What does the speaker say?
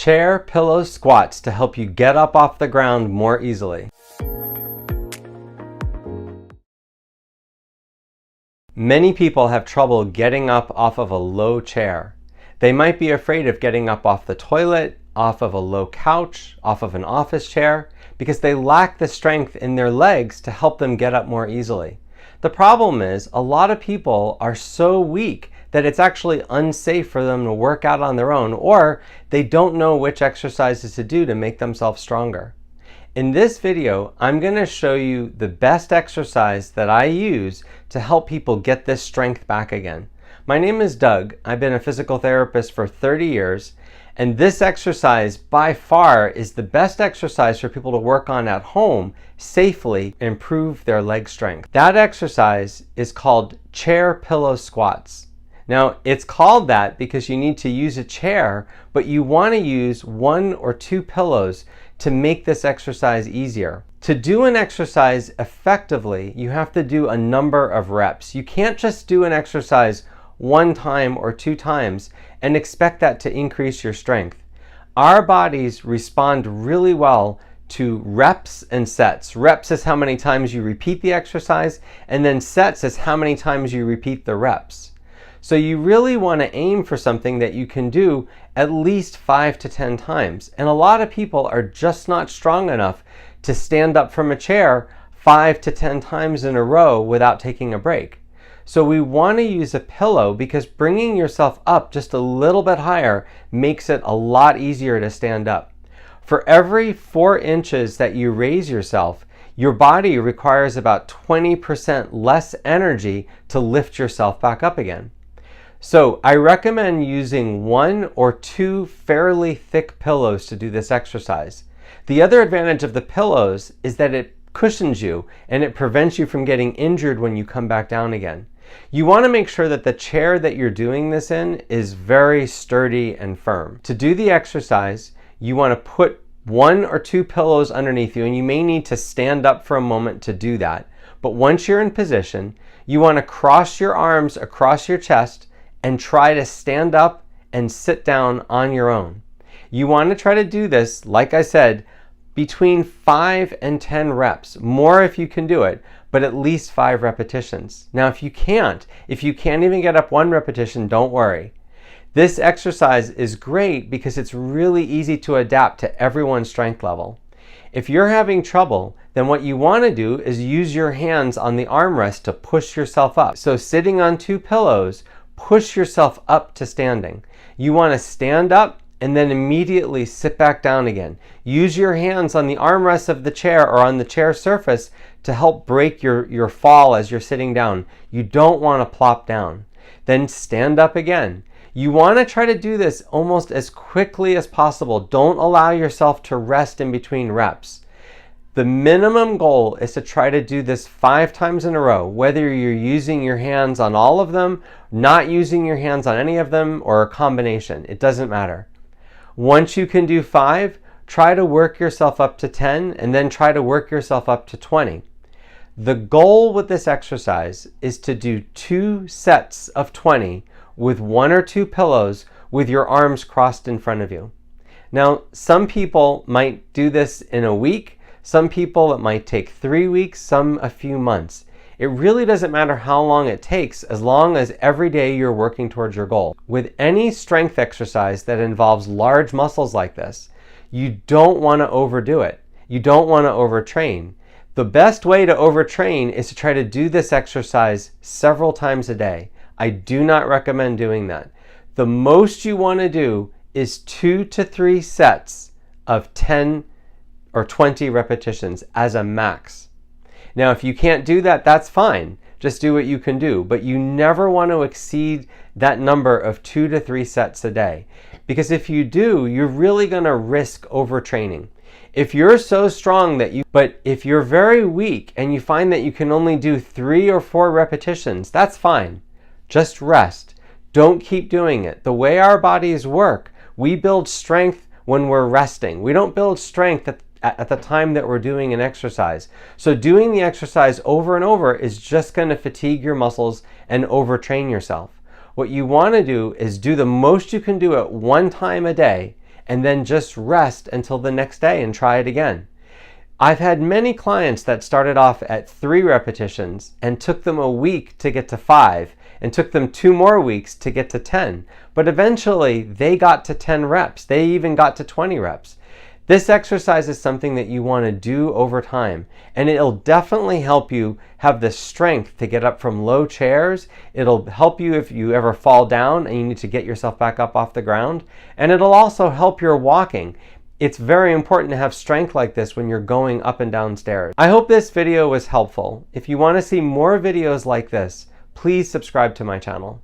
Chair pillow squats to help you get up off the ground more easily. Many people have trouble getting up off of a low chair. They might be afraid of getting up off the toilet, off of a low couch, off of an office chair, because they lack the strength in their legs to help them get up more easily. The problem is a lot of people are so weak that it's actually unsafe for them to work out on their own, or they don't know which exercises to do to make themselves stronger. In this video, I'm going to show you the best exercise that I use to help people get this strength back again. My name is Doug. I've been a physical therapist for 30 years, and this exercise by far is the best exercise for people to work on at home safely, improve their leg strength. That exercise is called chair pillow squats. Now, it's called that because you need to use a chair, but you want to use 1 or 2 pillows to make this exercise easier. To do an exercise effectively, you have to do a number of reps. You can't just do an exercise 1 time or 2 times and expect that to increase your strength. Our bodies respond really well to reps and sets. Reps is how many times you repeat the exercise, and then sets is how many times you repeat the reps. So you really want to aim for something that you can do at least 5 to 10 times. And a lot of people are just not strong enough to stand up from a chair 5 to 10 times in a row without taking a break. So we want to use a pillow because bringing yourself up just a little bit higher makes it a lot easier to stand up. For every 4 inches that you raise yourself, your body requires about 20% less energy to lift yourself back up again. So I recommend using 1 or 2 fairly thick pillows to do this exercise. The other advantage of the pillows is that it cushions you and it prevents you from getting injured when you come back down again. You want to make sure that the chair that you're doing this in is very sturdy and firm. To do the exercise, you want to put 1 or 2 pillows underneath you, and you may need to stand up for a moment to do that. But once you're in position, you want to cross your arms across your chest and try to stand up and sit down on your own. You want to try to do this, like I said, between 5 and 10 reps, more if you can do it, but at least 5 repetitions. Now, if you can't even get up 1 repetition, don't worry. This exercise is great because it's really easy to adapt to everyone's strength level. If you're having trouble, then what you want to do is use your hands on the armrest to push yourself up. So sitting on 2 pillows, push yourself up to standing. You want to stand up and then immediately sit back down again. Use your hands on the armrest of the chair or on the chair surface to help break your fall as you're sitting down. You don't want to plop down. Then stand up again. You want to try to do this almost as quickly as possible. Don't allow yourself to rest in between reps. The minimum goal is to try to do this 5 times in a row, whether you're using your hands on all of them, not using your hands on any of them, or a combination. It doesn't matter. Once you can do 5, try to work yourself up to 10, and then try to work yourself up to 20. The goal with this exercise is to do 2 sets of 20 with 1 or 2 pillows with your arms crossed in front of you. Now, some people might do this in a week. Some people it might take 3 weeks, some a few months. It really doesn't matter how long it takes as long as every day you're working towards your goal. With any strength exercise that involves large muscles like this, you don't want to overdo it. You don't want to overtrain. The best way to overtrain is to try to do this exercise several times a day. I do not recommend doing that. The most you want to do is 2 to 3 sets of 10 or 20 repetitions as a max. Now, if you can't do that, that's fine. Just do what you can do. But you never want to exceed that number of 2 to 3 sets a day. Because if you do, you're really going to risk overtraining. If you're so strong but if you're very weak and you find that you can only do 3 or 4 repetitions, that's fine. Just rest. Don't keep doing it. The way our bodies work, we build strength when we're resting. We don't build strength at the time that we're doing an exercise. So doing the exercise over and over is just going to fatigue your muscles and overtrain yourself. What you want to do is do the most you can do at one time a day and then just rest until the next day and try it again. I've had many clients that started off at 3 repetitions and took them a week to get to 5 and took them 2 more weeks to get to 10. But eventually they got to 10 reps. They even got to 20 reps. This exercise is something that you want to do over time, and it'll definitely help you have the strength to get up from low chairs. It'll help you if you ever fall down and you need to get yourself back up off the ground, and it'll also help your walking. It's very important to have strength like this when you're going up and down stairs. I hope this video was helpful. If you want to see more videos like this, please subscribe to my channel.